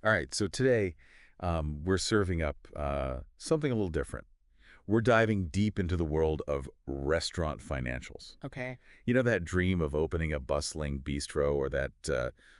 All right, so today we're serving up something a little different. We're diving deep into the world of restaurant financials. Okay. You know that dream of opening a bustling bistro or that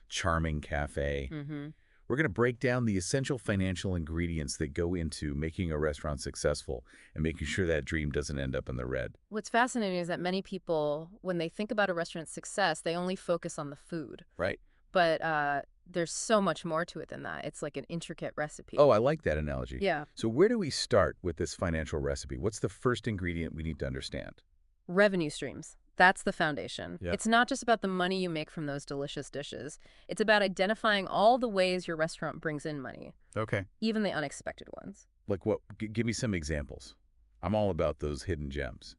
charming cafe? Mm-hmm. We're going to break down the essential financial ingredients that go into making a restaurant successful and making sure that dream doesn't end up in the red. What's fascinating is that many people, when they think about a restaurant's success, they only focus on the food. Right. But there's so much more to it than that. It's like an intricate recipe. Oh, I like that analogy. Yeah. So where do we start with this financial recipe? What's the first ingredient we need to understand? Revenue streams. That's the foundation. Yeah. It's not just about the money you make from those delicious dishes. It's about identifying all the ways your restaurant brings in money, Okay. even the unexpected ones. Like what? Give me some examples. I'm all about those hidden gems.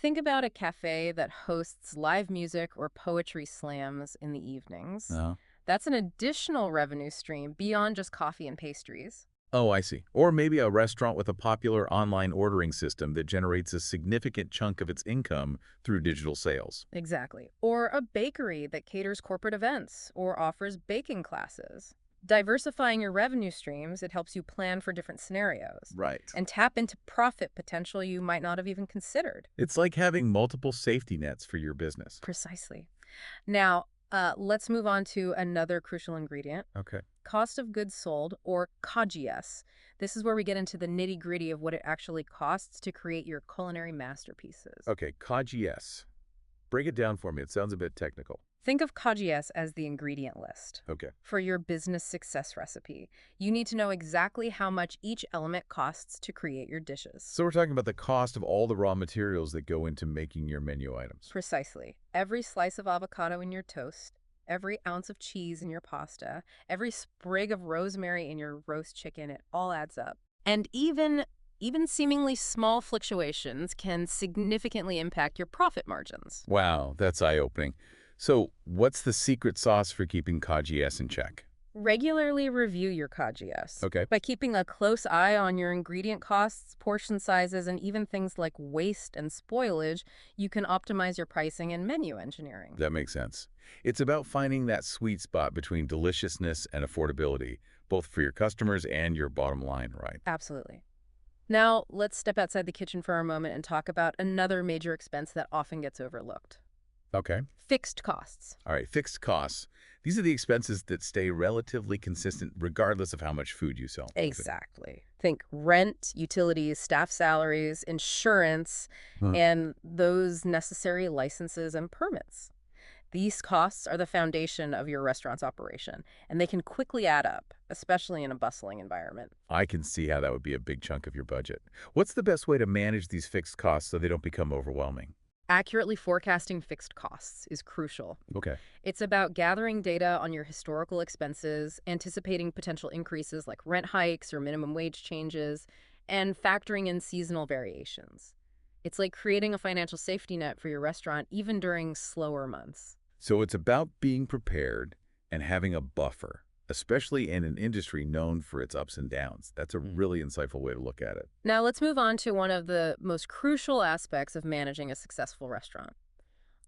Think about a cafe that hosts live music or poetry slams in the evenings. Uh, That's an additional revenue stream beyond just coffee and pastries. oh, I see. Or maybe a restaurant with a popular online ordering system that generates a significant chunk of its income through digital sales. Exactly. Or a bakery that caters corporate events or offers baking classes. Diversifying your revenue streams, it helps you plan for different scenarios Right. and tap into profit potential you might not have even considered. It's like having multiple safety nets for your business. Precisely. Now, let's move on to another crucial ingredient, Okay. cost of goods sold, or COGS. This is where we get into the nitty-gritty of what it actually costs to create your culinary masterpieces. Okay, COGS. Break it down for me. It sounds a bit technical. Think of COGS as the ingredient list. Okay. For your business success recipe, you need to know exactly how much each element costs to create your dishes. So we're talking about the cost of all the raw materials that go into making your menu items. Precisely. Every slice of avocado in your toast, every ounce of cheese in your pasta, every sprig of rosemary in your roast chicken, it all adds up. And even seemingly small fluctuations can significantly impact your profit margins. Wow, that's eye-opening. So what's the secret sauce for keeping COGS in check? Regularly review your COGS. Okay. By keeping a close eye on your ingredient costs, portion sizes, and even things like waste and spoilage, you can optimize your pricing and menu engineering. That makes sense. It's about finding that sweet spot between deliciousness and affordability, both for your customers and your bottom line, right? Absolutely. Now, let's step outside the kitchen for a moment and talk about another major expense that often gets overlooked. Okay. Fixed costs. All right, fixed costs. These are the expenses that stay relatively consistent regardless of how much food you sell. Exactly. Think rent, utilities, staff salaries, insurance, Huh. and those necessary licenses and permits. These costs are the foundation of your restaurant's operation, and they can quickly add up, especially in a bustling environment. I can see how that would be a big chunk of your budget. What's the best way to manage these fixed costs so they don't become overwhelming? Accurately forecasting fixed costs is crucial. Okay. It's about gathering data on your historical expenses, anticipating potential increases like rent hikes or minimum wage changes, and factoring in seasonal variations. It's like creating a financial safety net for your restaurant even during slower months. So it's about being prepared and having a buffer, especially in an industry known for its ups and downs. That's a really insightful way to look at it. Now let's move on to one of the most crucial aspects of managing a successful restaurant.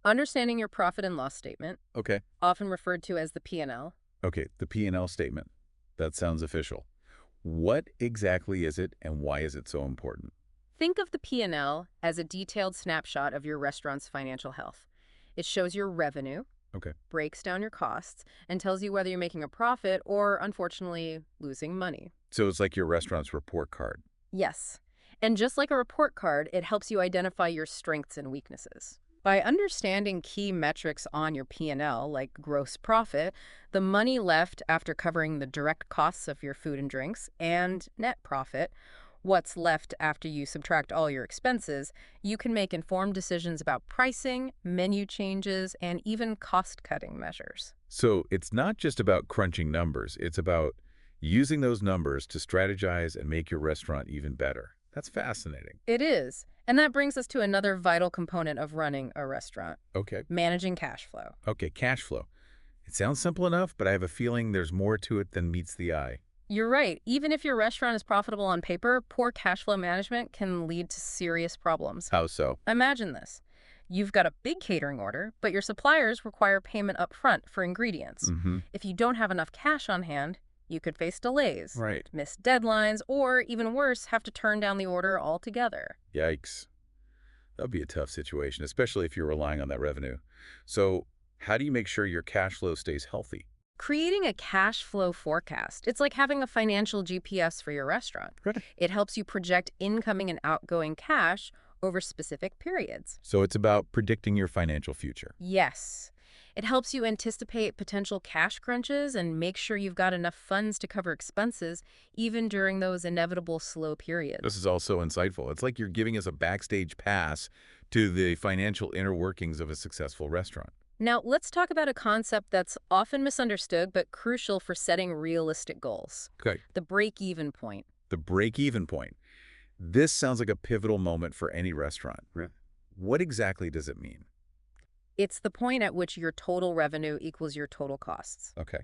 Understanding your profit and loss statement, Okay. often referred to as the P&L. Okay, the P&L statement. That sounds official. What exactly is it and why is it so important? Think of the P&L as a detailed snapshot of your restaurant's financial health. It shows your revenue, Okay. breaks down your costs, and tells you whether you're making a profit or, unfortunately, losing money. So it's like your restaurant's report card. Yes. And just like a report card, it helps you identify your strengths and weaknesses. By understanding key metrics on your P&L, like gross profit, the money left after covering the direct costs of your food and drinks, and net profit, what's left after you subtract all your expenses, you can make informed decisions about pricing, menu changes, and even cost-cutting measures. So it's not just about crunching numbers. It's about using those numbers to strategize and make your restaurant even better. That's fascinating. It is. And that brings us to another vital component of running a restaurant, Okay. managing cash flow. Okay, cash flow. It sounds simple enough, but I have a feeling there's more to it than meets the eye. You're right. Even if your restaurant is profitable on paper, poor cash flow management can lead to serious problems. How so? Imagine this. You've got a big catering order, but your suppliers require payment up front for ingredients. Mm-hmm. If you don't have enough cash on hand, You could face delays, Right. miss deadlines, or even worse, have to turn down the order altogether. Yikes. That would be a tough situation, especially if you're relying on that revenue. So how do you make sure your cash flow stays healthy? Creating a cash flow forecast, it's like having a financial GPS for your restaurant. Right. It helps you project incoming and outgoing cash over specific periods. So it's about predicting your financial future. Yes. It helps you anticipate potential cash crunches and make sure you've got enough funds to cover expenses, even during those inevitable slow This periods. is also insightful. It's like you're giving us a backstage pass to the financial inner workings of a successful restaurant. Now, let's talk about a concept that's often misunderstood but crucial for setting realistic goals: Okay. the break even point. The break-even point. This sounds like a pivotal moment for any restaurant. Right. What exactly does it mean? It's the point at which your total revenue equals your total costs. Okay.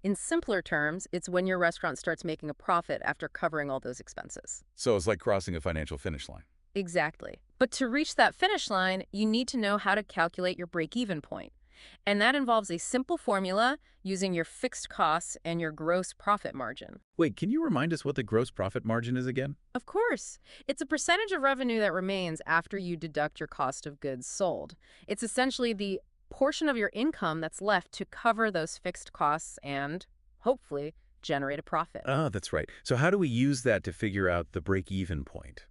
In simpler terms, it's when your restaurant starts making a profit after covering all those expenses. So it's like crossing a financial finish line. Exactly. But to reach that finish line, you need to know how to calculate your break-even point. And that involves a simple formula using your fixed costs and your gross profit margin. Wait, can you remind us what the gross profit margin is again? Of course, it's a percentage of revenue that remains after you deduct your cost of goods sold. It's essentially the portion of your income that's left to cover those fixed costs and, hopefully, generate a profit. Oh, that's right. So how do we use that to figure out the break-even point?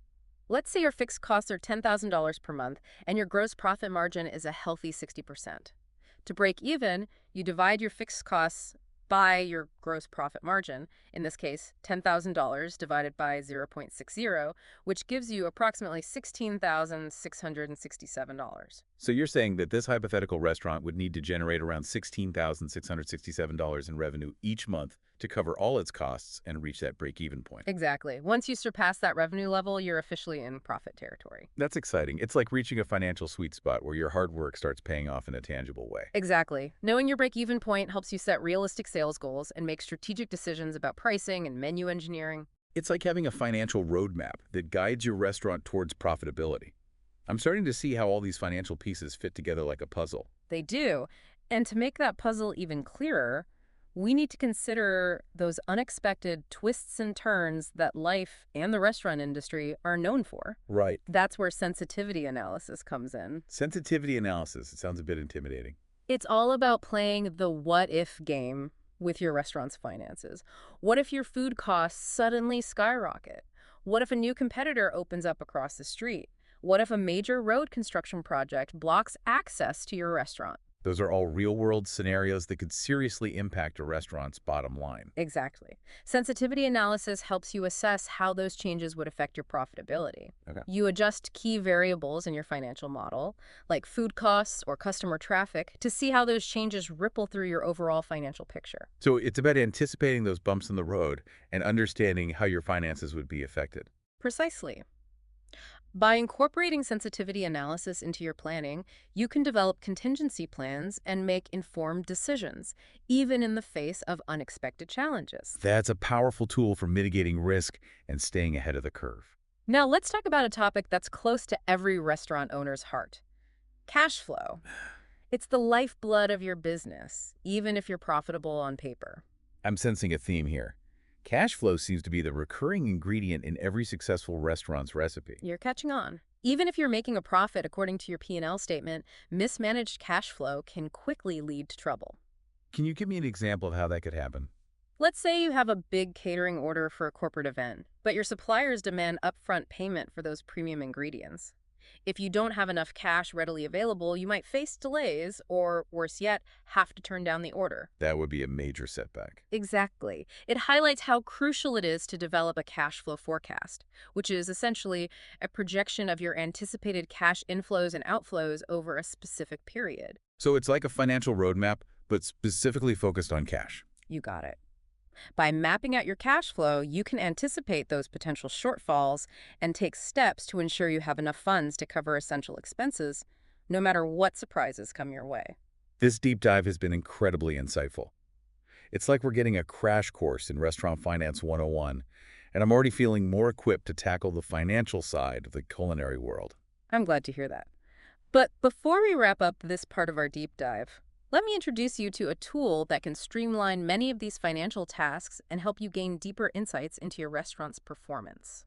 Let's say your fixed costs are $10,000 per month and your gross profit margin is a healthy 60%. To break even, you divide your fixed costs by your gross profit margin, in this case, $10,000 divided by 0.60, which gives you approximately $16,667. So you're saying that this hypothetical restaurant would need to generate around $16,667 in revenue each month to cover all its costs and reach that break-even point. Exactly. Once you surpass that revenue level, you're officially in profit territory. That's exciting. It's like reaching a financial sweet spot where your hard work starts paying off in a tangible way. Exactly. Knowing your break-even point helps you set realistic sales goals and make strategic decisions about pricing and menu engineering. It's like having a financial roadmap that guides your restaurant towards profitability. I'm starting to see how all these financial pieces fit together like a puzzle. They do. And to make that puzzle even clearer, we need to consider those unexpected twists and turns that life and the restaurant industry are known for. Right. That's where sensitivity analysis comes in. Sensitivity analysis. It sounds a bit intimidating. It's all about playing the what-if game with your restaurant's finances. What if your food costs suddenly skyrocket? What if a new competitor opens up across the street? What if a major road construction project blocks access to your restaurant? Those are all real-world scenarios that could seriously impact a restaurant's bottom line. Exactly. Sensitivity analysis helps you assess how those changes would affect your profitability. Okay. You adjust key variables in your financial model, like food costs or customer traffic, to see how those changes ripple through your overall financial picture. So it's about anticipating those bumps in the road and understanding how your finances would be affected. Precisely. By incorporating sensitivity analysis into your planning, you can develop contingency plans and make informed decisions, even in the face of unexpected challenges. That's a powerful tool for mitigating risk and staying ahead of the curve. Now, let's talk about a topic that's close to every restaurant owner's heart: cash flow. It's the lifeblood of your business, even if you're profitable on paper. I'm sensing a theme here. Cash flow seems to be the recurring ingredient in every successful restaurant's recipe. You're catching on. Even if you're making a profit according to your P&L statement, mismanaged cash flow can quickly lead to trouble. Can you give me an example of how that could happen? Let's say you have a big catering order for a corporate event, but your suppliers demand upfront payment for those premium ingredients. If you don't have enough cash readily available, you might face delays or, worse yet, have to turn down the order. That would be a major setback. Exactly. It highlights how crucial it is to develop a cash flow forecast, which is essentially a projection of your anticipated cash inflows and outflows over a specific period. So it's like a financial roadmap, but specifically focused on cash. You got it. By mapping out your cash flow, you can anticipate those potential shortfalls and take steps to ensure you have enough funds to cover essential expenses, no matter what surprises come your way. This deep dive has been incredibly insightful. It's like we're getting a crash course in Restaurant Finance 101, and I'm already feeling more equipped to tackle the financial side of the culinary world. I'm glad to hear that. But before we wrap up this part of our deep dive, Let me introduce you to a tool that can streamline many of these financial tasks and help you gain deeper insights into your restaurant's performance.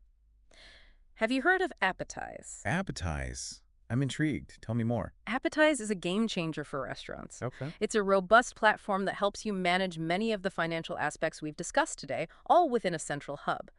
Have you heard of Appetize? Appetize. I'm intrigued. Tell me more. Appetize is a game changer for restaurants. Okay. It's a robust platform that helps you manage many of the financial aspects we've discussed today, all within a central hub.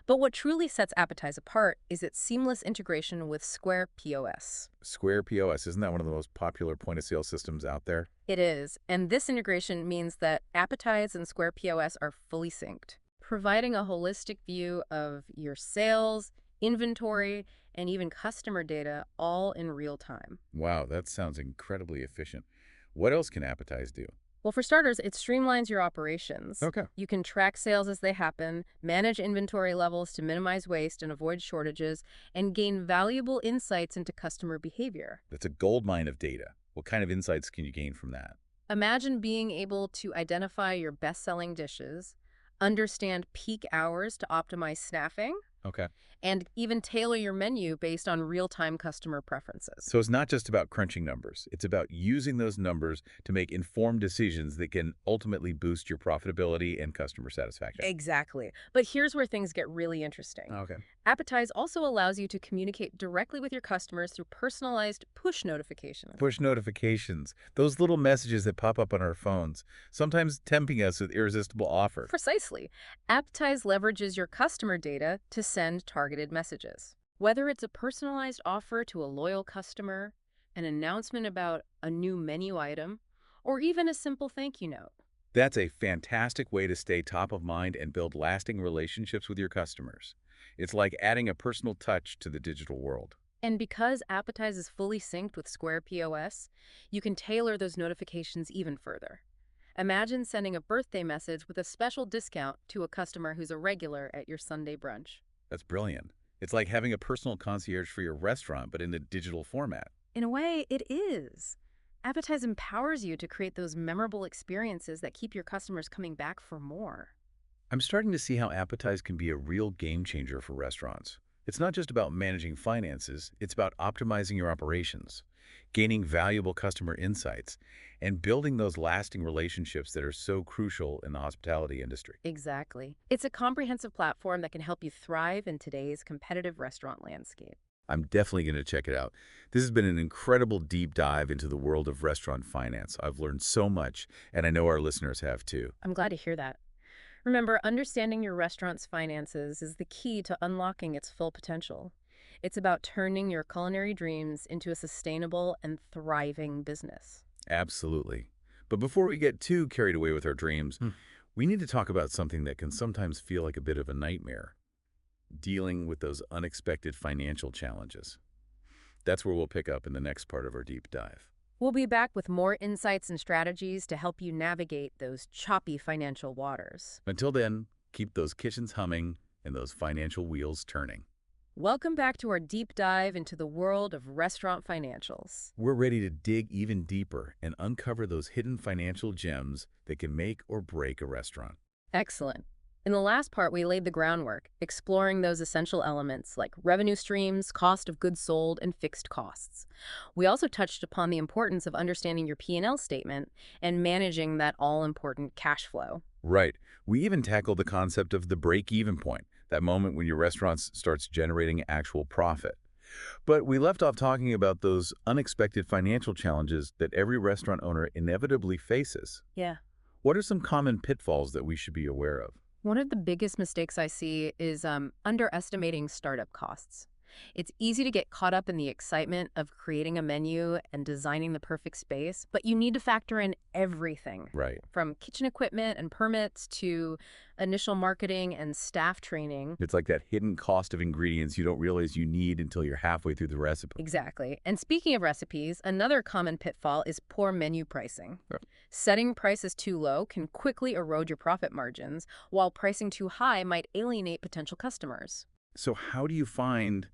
But what truly sets Appetize apart is its seamless integration with Square POS. Square POS, isn't that one of the most popular point-of-sale systems out there? It is, and this integration means that Appetize and Square POS are fully synced, providing a holistic view of your sales, inventory, and even customer data all in real time. Wow, that sounds incredibly efficient. What else can Appetize do? Well, for starters, it streamlines your operations. Okay. You can track sales as they happen, manage inventory levels to minimize waste and avoid shortages, and gain valuable insights into customer behavior. That's a goldmine of data. What kind of insights can you gain from that? Imagine being able to identify your best-selling dishes, understand peak hours to optimize staffing, Okay. and even tailor your menu based on real-time customer preferences. So it's not just about crunching numbers. It's about using those numbers to make informed decisions that can ultimately boost your profitability and customer satisfaction. Exactly. But here's where things get really interesting. Okay. Appetize also allows you to communicate directly with your customers through personalized push notifications. Push notifications, those little messages that pop up on our phones, sometimes tempting us with irresistible offers. Precisely. Appetize leverages your customer data to send targeted messages. Whether it's a personalized offer to a loyal customer, an announcement about a new menu item, or even a simple thank you note. That's a fantastic way to stay top of mind and build lasting relationships with your customers. It's like adding a personal touch to the digital world. And because Appetize is fully synced with Square POS, you can tailor those notifications even further. Imagine sending a birthday message with a special discount to a customer who's a regular at your Sunday brunch. That's brilliant. It's like having a personal concierge for your restaurant, but in a digital format. In a way, it is. Appetize empowers you to create those memorable experiences that keep your customers coming back for more. I'm starting to see how Appetize can be a real game changer for restaurants. It's not just about managing finances, it's about optimizing your operations, gaining valuable customer insights, and building those lasting relationships that are so crucial in the hospitality industry. Exactly. It's a comprehensive platform that can help you thrive in today's competitive restaurant landscape. I'm definitely going to check it out. This has been an incredible deep dive into the world of restaurant finance. I've learned so much, and I know our listeners have too. I'm glad to hear that. Remember, understanding your restaurant's finances is the key to unlocking its full potential. It's about turning your culinary dreams into a sustainable and thriving business. Absolutely. But before we get too carried away with our dreams, we need to talk about something that can sometimes feel like a bit of a nightmare: dealing with those unexpected financial challenges. That's where we'll pick up in the next part of our deep dive. We'll be back with more insights and strategies to help you navigate those choppy financial waters. Until then, keep those kitchens humming and those financial wheels turning. Welcome back to our deep dive into the world of restaurant financials. We're ready to dig even deeper and uncover those hidden financial gems that can make or break a restaurant. Excellent. In the last part, we laid the groundwork, exploring those essential elements like revenue streams, cost of goods sold, and fixed costs. We also touched upon the importance of understanding your P&L statement and managing that all-important cash flow. Right. We even tackled the concept of the break-even point, that moment when your restaurant starts generating actual profit. But we left off talking about those unexpected financial challenges that every restaurant owner inevitably faces. Yeah. What are some common pitfalls that we should be aware of? One of the biggest mistakes I see is underestimating startup costs. It's easy to get caught up in the excitement of creating a menu and designing the perfect space, but you need to factor in everything, Right. from kitchen equipment and permits to initial marketing and staff training. It's like that hidden cost of ingredients you don't realize you need until you're halfway through the recipe. Exactly. And speaking of recipes, another common pitfall is poor menu pricing. Yeah. Setting prices too low can quickly erode your profit margins, while pricing too high might alienate potential customers. So how do you find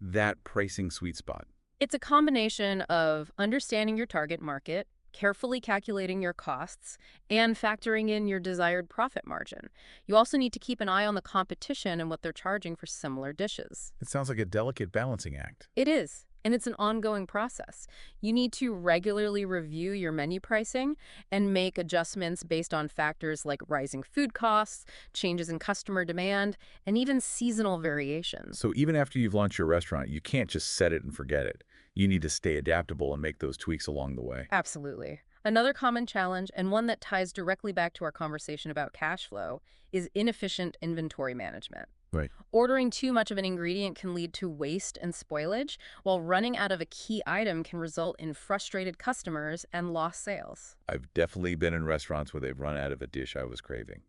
that pricing sweet spot? It's a combination of understanding your target market, carefully calculating your costs, and factoring in your desired profit margin. You also need to keep an eye on the competition and what they're charging for similar dishes. It sounds like a delicate balancing act. It is. And it's an ongoing process. You need to regularly review your menu pricing and make adjustments based on factors like rising food costs, changes in customer demand, and even seasonal variations. So even after you've launched your restaurant, you can't just set it and forget it. You need to stay adaptable and make those tweaks along the way. Absolutely. Another common challenge, and one that ties directly back to our conversation about cash flow, is inefficient inventory management. Right. Ordering too much of an ingredient can lead to waste and spoilage, while running out of a key item can result in frustrated customers and lost sales. I've definitely been in restaurants where they've run out of a dish I was craving.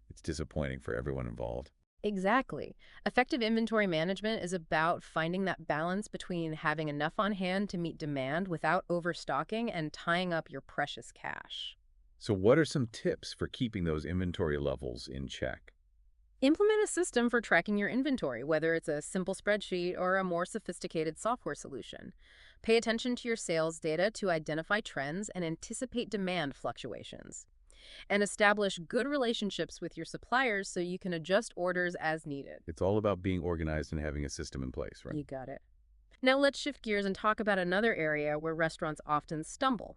It's disappointing for everyone involved. Exactly. Effective inventory management is about finding that balance between having enough on hand to meet demand without overstocking and tying up your precious cash. So what are some tips for keeping those inventory levels in check? Implement a system for tracking your inventory, whether it's a simple spreadsheet or a more sophisticated software solution. Pay attention to your sales data to identify trends and anticipate demand fluctuations. And establish good relationships with your suppliers so you can adjust orders as needed. It's all about being organized and having a system in place, right? You got it. Now let's shift gears and talk about another area where restaurants often stumble: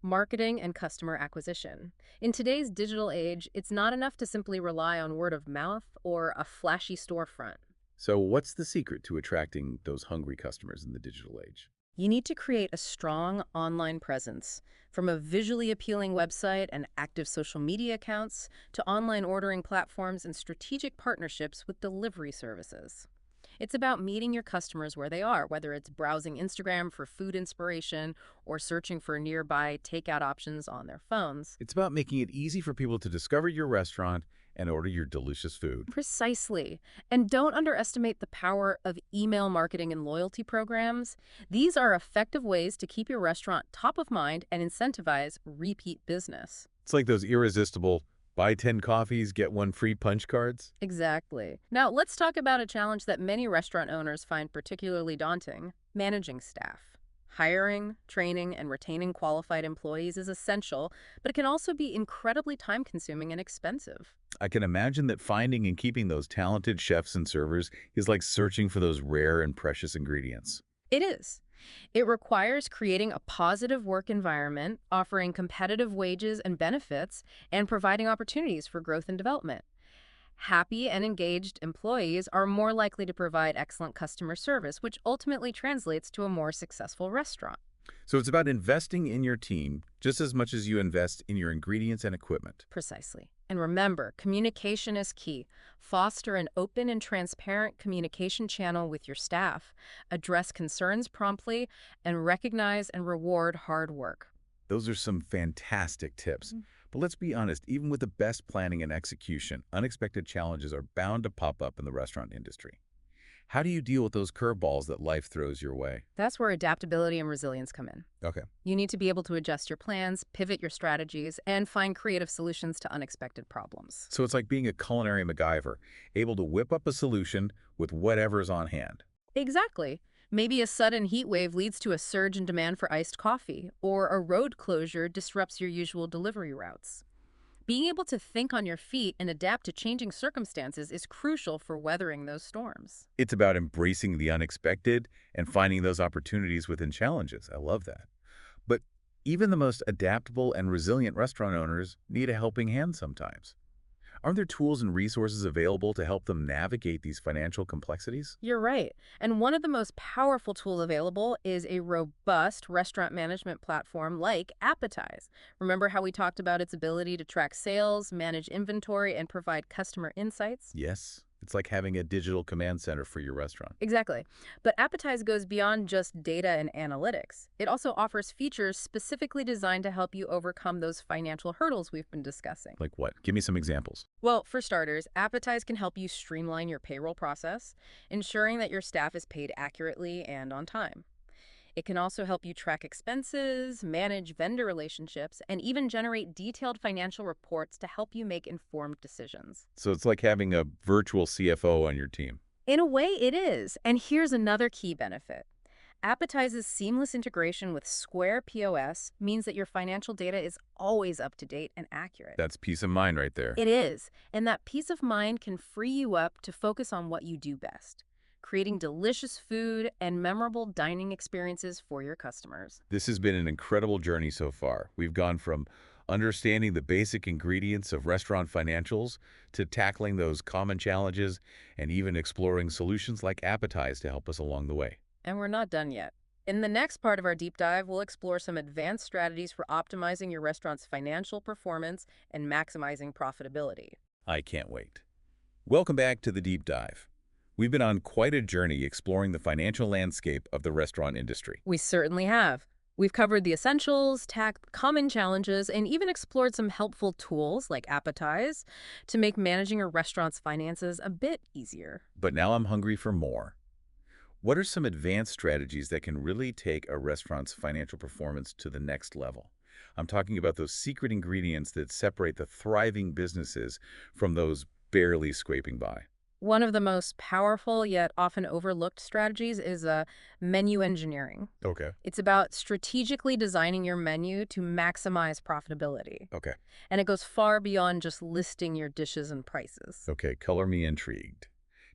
marketing and customer acquisition. In today's digital age, it's not enough to simply rely on word of mouth or a flashy storefront. So what's the secret to attracting those hungry customers in the digital age? You need to create a strong online presence, from a visually appealing website and active social media accounts to online ordering platforms and strategic partnerships with delivery services. It's about meeting your customers where they are, whether it's browsing Instagram for food inspiration or searching for nearby takeout options on their phones. It's about making it easy for people to discover your restaurant and order your delicious food. Precisely. And don't underestimate the power of email marketing and loyalty programs. These are effective ways to keep your restaurant top of mind and incentivize repeat business. It's like those irresistible buy 10 coffees, get one free punch cards. Exactly. Now, let's talk about a challenge that many restaurant owners find particularly daunting: managing staff. Hiring, training, and retaining qualified employees is essential, but it can also be incredibly time-consuming and expensive. I can imagine that finding and keeping those talented chefs and servers is like searching for those rare and precious ingredients. It is. It requires creating a positive work environment, offering competitive wages and benefits, and providing opportunities for growth and development. Happy and engaged employees are more likely to provide excellent customer service, which ultimately translates to a more successful restaurant. So it's about investing in your team just as much as you invest in your ingredients and equipment. Precisely. And remember, communication is key. Foster an open and transparent communication channel with your staff. Address concerns promptly, and recognize and reward hard work. Those are some fantastic tips. But let's be honest, even with the best planning and execution, unexpected challenges are bound to pop up in the restaurant industry. How do you deal with those curveballs that life throws your way? That's where adaptability and resilience come in. Okay. You need to be able to adjust your plans, pivot your strategies, and find creative solutions to unexpected problems. So it's like being a culinary MacGyver, able to whip up a solution with whatever's on hand. Exactly. Maybe a sudden heat wave leads to a surge in demand for iced coffee, or a road closure disrupts your usual delivery routes. Being able to think on your feet and adapt to changing circumstances is crucial for weathering those storms. It's about embracing the unexpected and finding those opportunities within challenges. I love that. But even the most adaptable and resilient restaurant owners need a helping hand sometimes. Aren't there tools and resources available to help them navigate these financial complexities? You're right. And one of the most powerful tools available is a robust restaurant management platform like Appetize. Remember how we talked about its ability to track sales, manage inventory, and provide customer insights? Yes. It's like having a digital command center for your restaurant. Exactly. But Appetize goes beyond just data and analytics. It also offers features specifically designed to help you overcome those financial hurdles we've been discussing. Like what? Give me some examples. Well, for starters, Appetize can help you streamline your payroll process, ensuring that your staff is paid accurately and on time. It can also help you track expenses, manage vendor relationships, and even generate detailed financial reports to help you make informed decisions. So it's like having a virtual CFO on your team. In a way, it is. And here's another key benefit. Appetize's seamless integration with Square POS means that your financial data is always up to date and accurate. That's peace of mind right there. It is. And that peace of mind can free you up to focus on what you do best: creating delicious food and memorable dining experiences for your customers. This has been an incredible journey so far. We've gone from understanding the basic ingredients of restaurant financials to tackling those common challenges and even exploring solutions like Appetize to help us along the way. And we're not done yet. In the next part of our deep dive, we'll explore some advanced strategies for optimizing your restaurant's financial performance and maximizing profitability. I can't wait. Welcome back to the Deep Dive. We've been on quite a journey exploring the financial landscape of the restaurant industry. We certainly have. We've covered the essentials, tackled common challenges, and even explored some helpful tools like Appetize to make managing a restaurant's finances a bit easier. But now I'm hungry for more. What are some advanced strategies that can really take a restaurant's financial performance to the next level? I'm talking about those secret ingredients that separate the thriving businesses from those barely scraping by. One of the most powerful yet often overlooked strategies is menu engineering. Okay. It's about strategically designing your menu to maximize profitability. Okay. And it goes far beyond just listing your dishes and prices. Okay, color me intrigued.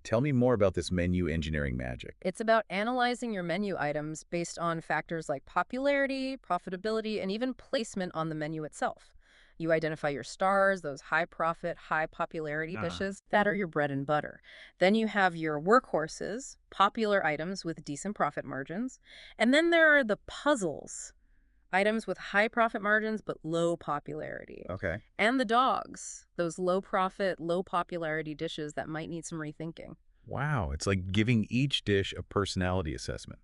Tell me more about this menu engineering magic. It's about analyzing your menu items based on factors like popularity, profitability, and even placement on the menu itself. You identify your stars, those high profit, high popularity dishes that are your bread and butter. Then you have your workhorses, popular items with decent profit margins. And then there are the puzzles, items with high profit margins but low popularity. Okay. And the dogs, those low profit, low popularity dishes that might need some rethinking. Wow, it's like giving each dish a personality assessment.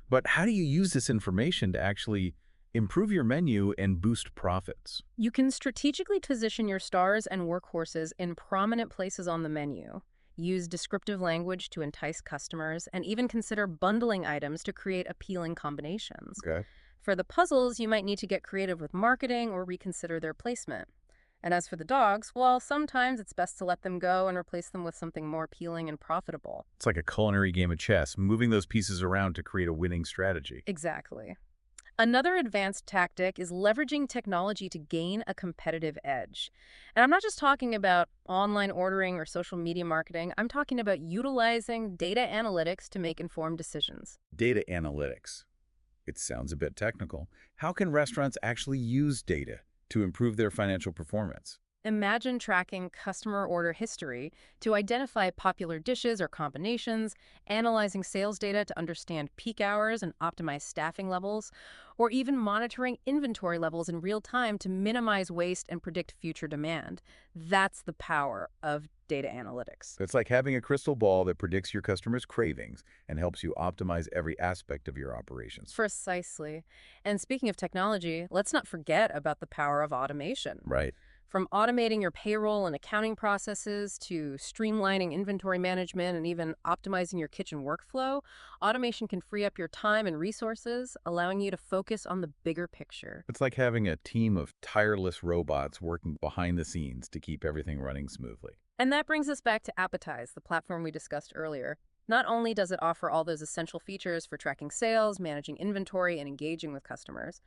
But how do you use this information to actually improve your menu and boost profits? You can strategically position your stars and workhorses in prominent places on the menu. Use descriptive language to entice customers, and even consider bundling items to create appealing combinations. Okay. For the puzzles, you might need to get creative with marketing or reconsider their placement. And as for the dogs, well, sometimes it's best to let them go and replace them with something more appealing and profitable. It's like a culinary game of chess, moving those pieces around to create a winning strategy. Exactly. Another advanced tactic is leveraging technology to gain a competitive edge. And I'm not just talking about online ordering or social media marketing. I'm talking about utilizing data analytics to make informed decisions. Data analytics. It sounds a bit technical. How can restaurants actually use data to improve their financial performance? Imagine tracking customer order history to identify popular dishes or combinations, analyzing sales data to understand peak hours and optimize staffing levels, or even monitoring inventory levels in real time to minimize waste and predict future demand. That's the power of data analytics. It's like having a crystal ball that predicts your customers' cravings and helps you optimize every aspect of your operations. Precisely. And speaking of technology, let's not forget about the power of automation. Right. From automating your payroll and accounting processes to streamlining inventory management and even optimizing your kitchen workflow, automation can free up your time and resources, allowing you to focus on the bigger picture. It's like having a team of tireless robots working behind the scenes to keep everything running smoothly. And that brings us back to Appetize, the platform we discussed earlier. Not only does it offer all those essential features for tracking sales, managing inventory, and engaging with customers,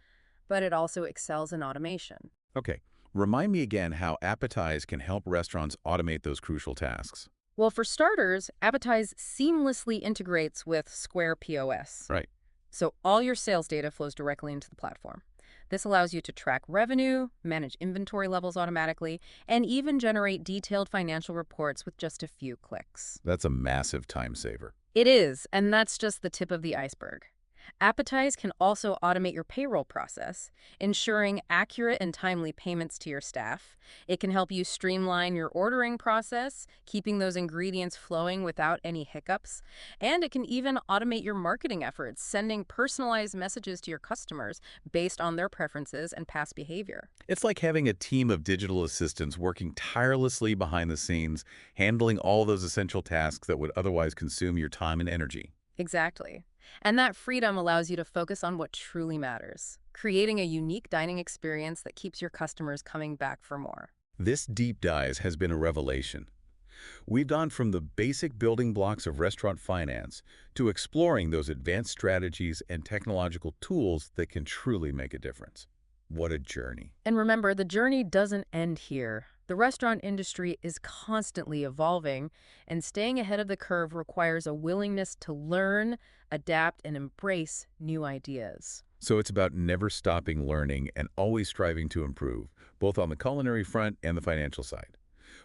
but it also excels in automation. Okay. Remind me again how Appetize can help restaurants automate those crucial tasks. Well, for starters, Appetize seamlessly integrates with Square POS. Right. So all your sales data flows directly into the platform. This allows you to track revenue, manage inventory levels automatically, and even generate detailed financial reports with just a few clicks. That's a massive time saver. It is, and that's just the tip of the iceberg. Appetize can also automate your payroll process, ensuring accurate and timely payments to your staff. It can help you streamline your ordering process, keeping those ingredients flowing without any hiccups. And it can even automate your marketing efforts, sending personalized messages to your customers based on their preferences and past behavior. It's like having a team of digital assistants working tirelessly behind the scenes, handling all those essential tasks that would otherwise consume your time and energy. Exactly. And that freedom allows you to focus on what truly matters, creating a unique dining experience that keeps your customers coming back for more. This deep dive has been a revelation. We've gone from the basic building blocks of restaurant finance to exploring those advanced strategies and technological tools that can truly make a difference. What a journey. And remember, the journey doesn't end here. The restaurant industry is constantly evolving, and staying ahead of the curve requires a willingness to learn, adapt, and embrace new ideas. So it's about never stopping learning and always striving to improve, both on the culinary front and the financial side.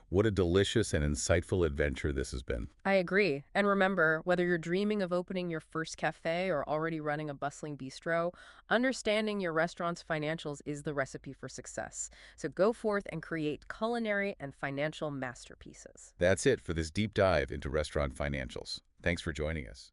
What a delicious and insightful adventure this has been. I agree. And remember, whether you're dreaming of opening your first cafe or already running a bustling bistro, understanding your restaurant's financials is the recipe for success. So go forth and create culinary and financial masterpieces. That's it for this deep dive into restaurant financials. Thanks for joining us.